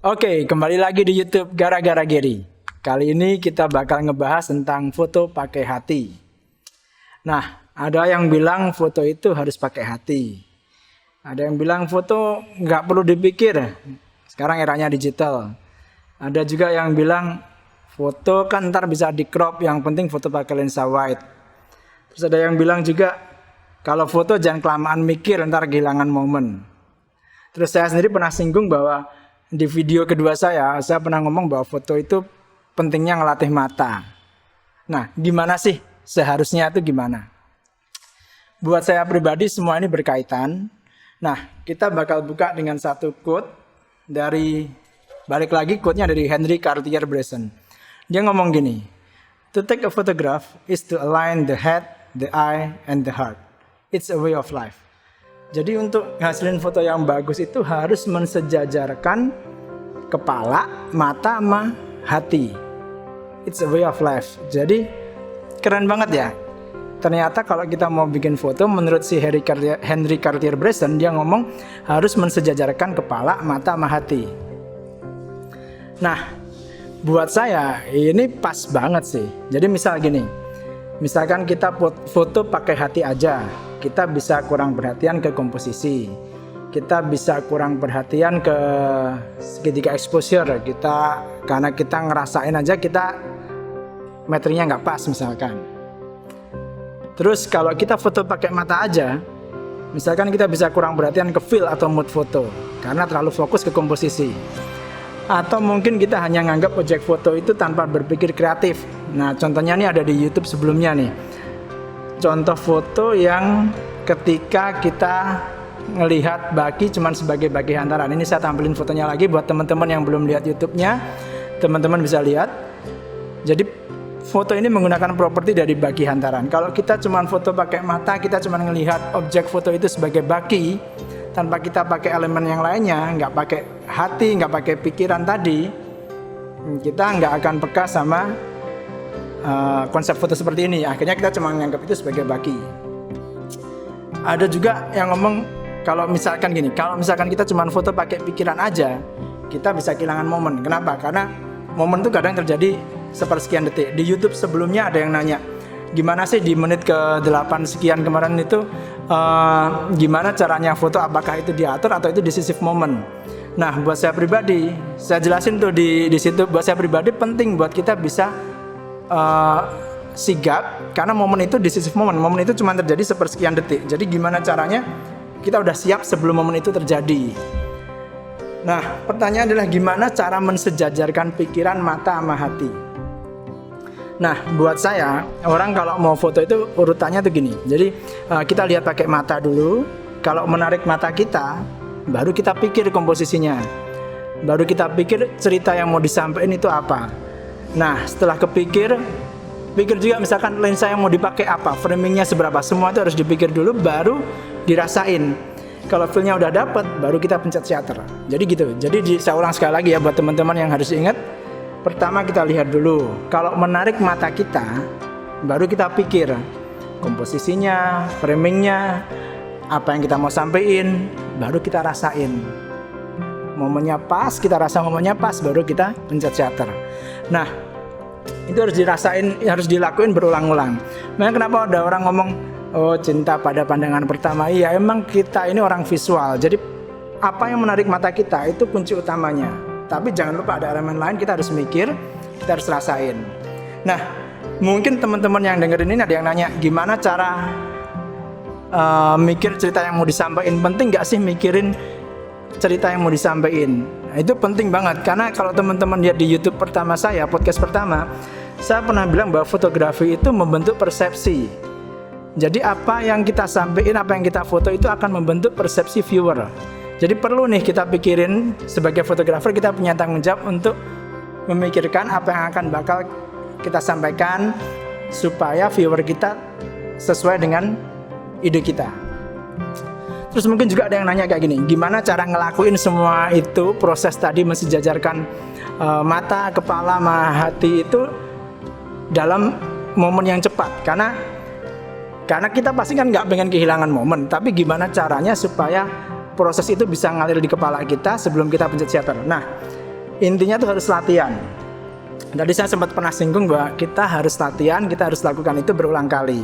Oke, kembali lagi di YouTube Gara-Gara Gary. Kali ini kita bakal ngebahas tentang foto pakai hati. Nah, ada yang bilang foto itu harus pakai hati. Ada yang bilang foto nggak perlu dipikir. Sekarang eranya digital. Ada juga yang bilang foto kan ntar bisa di crop, yang penting foto pakai lensa wide. Terus ada yang bilang juga kalau foto jangan kelamaan mikir, ntar kehilangan momen. Terus saya sendiri pernah singgung bahwa di video kedua saya pernah ngomong bahwa foto itu pentingnya ngelatih mata. Nah, gimana sih seharusnya itu gimana? Buat saya pribadi semua ini berkaitan. Nah, kita bakal buka dengan satu quote dari, balik lagi quote-nya dari Henry Cartier-Bresson. Dia ngomong gini, "To take a photograph is to align the head, the eye, and the heart. It's a way of life." Jadi untuk ngasilin foto yang bagus itu harus mensejajarkan kepala, mata, sama hati. It's a way of life. Jadi keren banget ya. Ternyata kalau kita mau bikin foto, menurut si Henry Cartier-Bresson, dia ngomong harus mensejajarkan kepala, mata, sama hati. Nah, buat saya ini pas banget sih. Jadi misal gini, misalkan kita foto pakai hati aja, kita bisa kurang perhatian ke komposisi, kita bisa kurang perhatian ke segitiga exposure kita, karena kita ngerasain aja kita metrinya nggak pas misalkan. Terus kalau kita foto pakai mata aja, misalkan kita bisa kurang perhatian ke feel atau mood foto karena terlalu fokus ke komposisi. Atau mungkin kita hanya nganggap objek foto itu tanpa berpikir kreatif. Nah, contohnya nih ada di YouTube sebelumnya nih. Contoh foto yang ketika kita ngelihat baki cuman sebagai baki hantaran. Ini saya tampilin fotonya lagi buat teman-teman yang belum lihat YouTube-nya. Teman-teman bisa lihat. Jadi foto ini menggunakan properti dari baki hantaran. Kalau kita cuman foto pakai mata, kita cuman ngelihat objek foto itu sebagai baki tanpa kita pakai elemen yang lainnya, nggak pakai hati, nggak pakai pikiran tadi, kita nggak akan peka sama konsep foto seperti ini. Akhirnya kita cuma menganggap itu sebagai baki. Ada juga yang ngomong kalau misalkan gini, kalau misalkan kita cuma foto pakai pikiran aja, kita bisa kehilangan momen. Kenapa? Karena momen itu kadang terjadi sepersekian detik. Di YouTube sebelumnya ada yang nanya, gimana sih di menit ke-8 sekian kemarin itu gimana caranya foto, apakah itu diatur atau itu decisive moment. Nah, buat saya pribadi, saya jelasin tuh di situ, buat saya pribadi penting buat kita bisa sigap, karena momen itu decisive moment. Momen itu cuma terjadi sepersekian detik. Jadi gimana caranya kita udah siap sebelum momen itu terjadi. Nah, pertanyaan adalah gimana cara mensejajarkan pikiran, mata, sama hati. Nah, buat saya, orang kalau mau foto itu urutannya tuh gini. Jadi kita lihat pakai mata dulu. Kalau menarik mata kita, baru kita pikir komposisinya. Baru kita pikir cerita yang mau disampaikan itu apa. Nah, setelah pikir juga misalkan lensa yang mau dipakai apa, framingnya seberapa, semua itu harus dipikir dulu, baru dirasain. Kalau feelnya udah dapet, baru kita pencet shutter. Jadi gitu. Jadi saya ulang sekali lagi ya buat teman-teman yang harus ingat. Pertama kita lihat dulu, kalau menarik mata kita, baru kita pikir komposisinya, framingnya, apa yang kita mau sampein, baru kita rasain. Momennya pas, kita rasa momennya pas, baru kita pencet shutter. Nah, itu harus dirasain, harus dilakuin berulang-ulang. Makanya kenapa ada orang ngomong, oh cinta pada pandangan pertama. Iya, emang kita ini orang visual. Jadi apa yang menarik mata kita itu kunci utamanya. Tapi jangan lupa ada elemen lain, kita harus mikir, kita harus rasain. Nah, mungkin teman-teman yang dengerin ini ada yang nanya, gimana cara mikir cerita yang mau disampaikan? Penting gak sih mikirin cerita yang mau disampaikan? Nah, itu penting banget, karena kalau teman-teman lihat di YouTube pertama saya, podcast pertama, saya pernah bilang bahwa fotografi itu membentuk persepsi. Jadi apa yang kita sampaikan, apa yang kita foto itu akan membentuk persepsi viewer. Jadi perlu nih kita pikirin, sebagai fotografer kita punya tanggung jawab untuk memikirkan apa yang akan bakal kita sampaikan supaya viewer kita sesuai dengan ide kita. Terus mungkin juga ada yang nanya kayak gini, gimana cara ngelakuin semua itu, proses tadi mensejajarkan mata, kepala, sama hati itu dalam momen yang cepat. Karena kita pasti kan nggak pengen kehilangan momen, tapi gimana caranya supaya proses itu bisa ngalir di kepala kita sebelum kita pencet shutter. Nah, intinya tuh harus latihan. Tadi saya sempat pernah singgung bahwa kita harus latihan, kita harus lakukan itu berulang kali.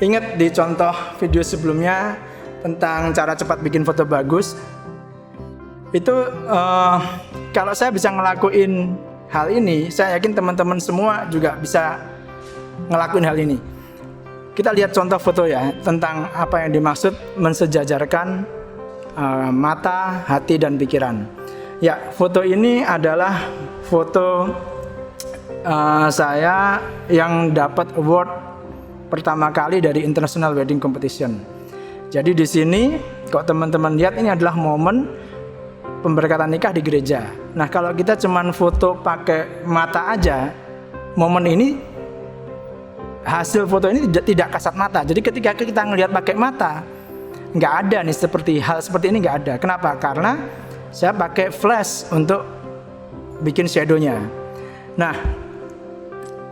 Ingat di contoh video sebelumnya tentang cara cepat bikin foto bagus, itu kalau saya bisa ngelakuin hal ini, saya yakin teman-teman semua juga bisa ngelakuin hal ini. Kita lihat contoh foto ya, tentang apa yang dimaksud mensejajarkan mata, hati, dan pikiran. Ya, foto ini adalah foto saya yang dapat award pertama kali dari International Wedding Competition. Jadi di sini, kok teman-teman lihat, ini adalah momen pemberkatan nikah di gereja. Nah, kalau kita cuman foto pakai mata aja, momen ini, hasil foto ini tidak kasat mata. Jadi ketika kita ngelihat pakai mata, nggak ada nih hal seperti ini, nggak ada. Kenapa? Karena saya pakai flash untuk bikin shadownya. Nah,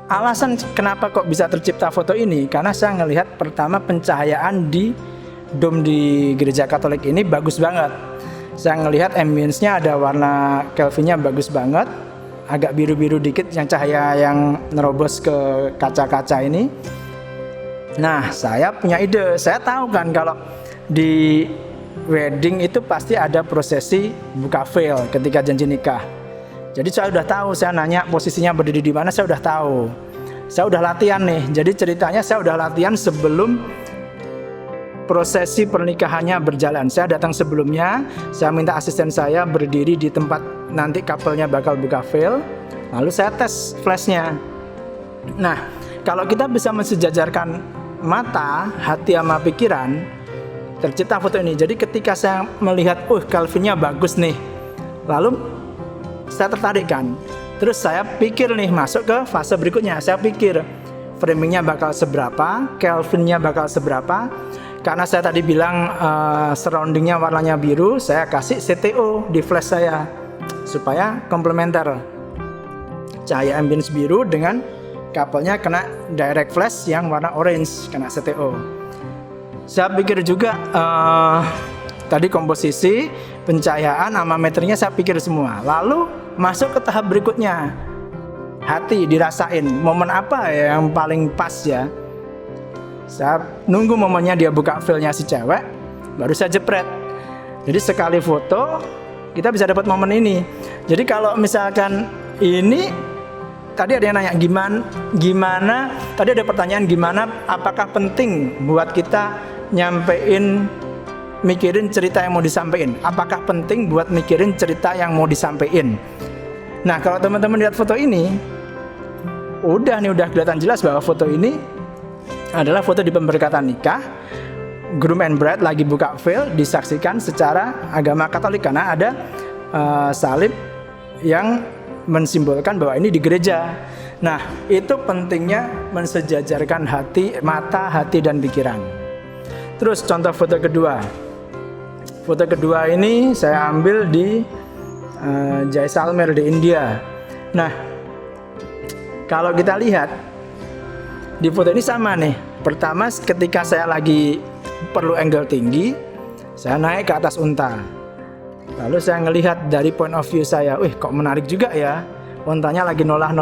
alasan kenapa kok bisa tercipta foto ini, karena saya ngelihat pertama pencahayaan di dom di gereja Katolik ini bagus banget. Saya ngelihat ambience-nya ada warna Kelvinnya bagus banget, agak biru-biru dikit yang cahaya yang nerobos ke kaca-kaca ini. Nah, saya punya ide. Saya tahu kan kalau di wedding itu pasti ada prosesi buka veil ketika janji nikah. Jadi saya udah tahu, saya nanya posisinya berdiri di mana, saya udah tahu. Saya udah latihan nih. Jadi ceritanya saya udah latihan sebelum prosesi pernikahannya berjalan. Saya datang sebelumnya, saya minta asisten saya berdiri di tempat nanti couple-nya bakal buka veil. Lalu saya tes flashnya. Nah, kalau kita bisa mensejajarkan mata, hati sama pikiran, tercipta foto ini. Jadi ketika saya melihat, Kelvinnya bagus nih. Lalu saya tertarik kan, terus saya pikir nih masuk ke fase berikutnya. Saya pikir framingnya bakal seberapa, Kelvinnya bakal seberapa. Karena saya tadi bilang surroundingnya warnanya biru, saya kasih CTO di flash saya supaya komplementer. Cahaya ambience biru dengan couple-nya kena direct flash yang warna orange, kena CTO. Saya pikir juga tadi komposisi, pencahayaan, sama meternya saya pikir semua. Lalu masuk ke tahap berikutnya, hati dirasain. Momen apa ya yang paling pas ya? Saya nunggu momennya dia buka veilnya si cewek, baru saya jepret. Jadi sekali foto kita bisa dapat momen ini. Jadi kalau misalkan ini, tadi ada yang nanya gimana? Tadi ada pertanyaan gimana? Apakah penting buat kita mikirin cerita yang mau disampaikan? Apakah penting buat mikirin cerita yang mau disampaikan? Nah, kalau teman-teman lihat foto ini, udah kelihatan jelas bahwa foto ini adalah foto di pemberkatan nikah. Groom and bride lagi buka veil, disaksikan secara agama Katolik karena ada salib yang mensimbolkan bahwa ini di gereja. Nah, itu pentingnya mensejajarkan hati, mata, hati, dan pikiran. Terus contoh foto kedua. Foto kedua ini saya ambil di Jaisalmer di India. Nah, kalau kita lihat di foto ini sama nih. Pertama ketika saya lagi perlu angle tinggi, saya naik ke atas unta. Lalu saya ngelihat dari point of view saya, kok menarik juga ya. Untanya lagi nolah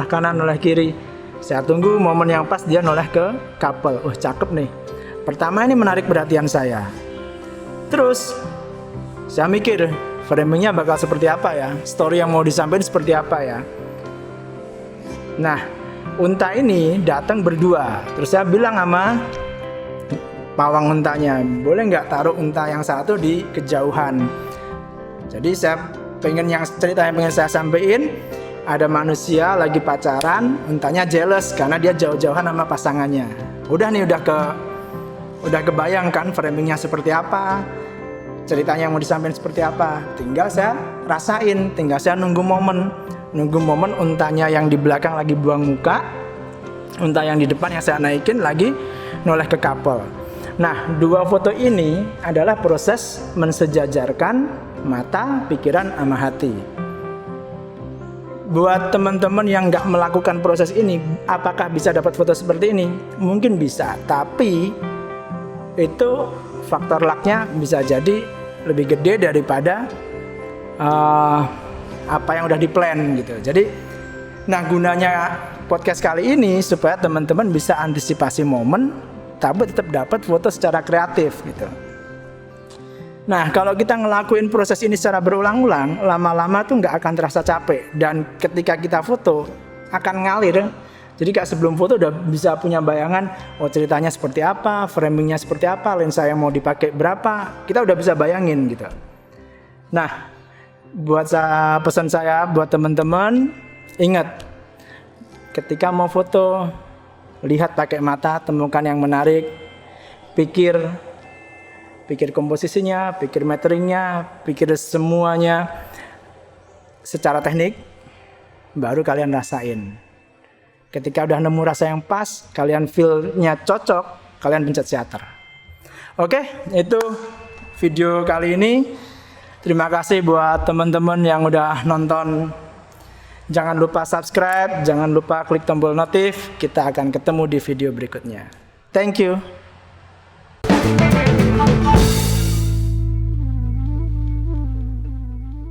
kanan, nolah kiri. Saya tunggu momen yang pas dia noleh ke couple. Cakep nih. Pertama ini menarik perhatian saya. Terus saya mikir framingnya bakal seperti apa ya, story yang mau disampaikan seperti apa ya. Nah, unta ini datang berdua. Terus saya bilang sama pawang untanya, boleh nggak taruh unta yang satu di kejauhan. Jadi saya cerita yang pengen saya sampaikan, ada manusia lagi pacaran, untanya jealous karena dia jauh-jauhan sama pasangannya. Udah kebayangkan framingnya seperti apa, ceritanya yang mau disampaikan seperti apa. Tinggal saya rasain, tinggal saya nunggu momen untanya yang di belakang lagi buang muka, unta yang di depan yang saya naikin lagi noleh ke couple. Nah, dua foto ini adalah proses mensejajarkan mata, pikiran, sama hati. Buat teman-teman yang nggak melakukan proses ini, apakah bisa dapat foto seperti ini? Mungkin bisa, tapi itu faktor lucknya bisa jadi lebih gede daripada apa yang udah di-plan gitu. Jadi, nah gunanya podcast kali ini supaya teman-teman bisa antisipasi momen, tapi tetap dapat foto secara kreatif gitu. Nah, kalau kita ngelakuin proses ini secara berulang-ulang, lama-lama tuh nggak akan terasa capek. Dan ketika kita foto, akan ngalir. Jadi kayak sebelum foto udah bisa punya bayangan, oh ceritanya seperti apa, framingnya seperti apa, lensa yang mau dipakai berapa, kita udah bisa bayangin gitu. Nah, pesan saya buat teman-teman, ingat, ketika mau foto, lihat pakai mata, temukan yang menarik, pikir komposisinya, pikir meteringnya, pikir semuanya secara teknik, baru kalian rasain. Ketika udah nemu rasa yang pas, kalian feel-nya cocok, kalian pencet shutter. Oke, itu video kali ini. Terima kasih buat teman-teman yang udah nonton. Jangan lupa subscribe, jangan lupa klik tombol notif. Kita akan ketemu di video berikutnya. Thank you.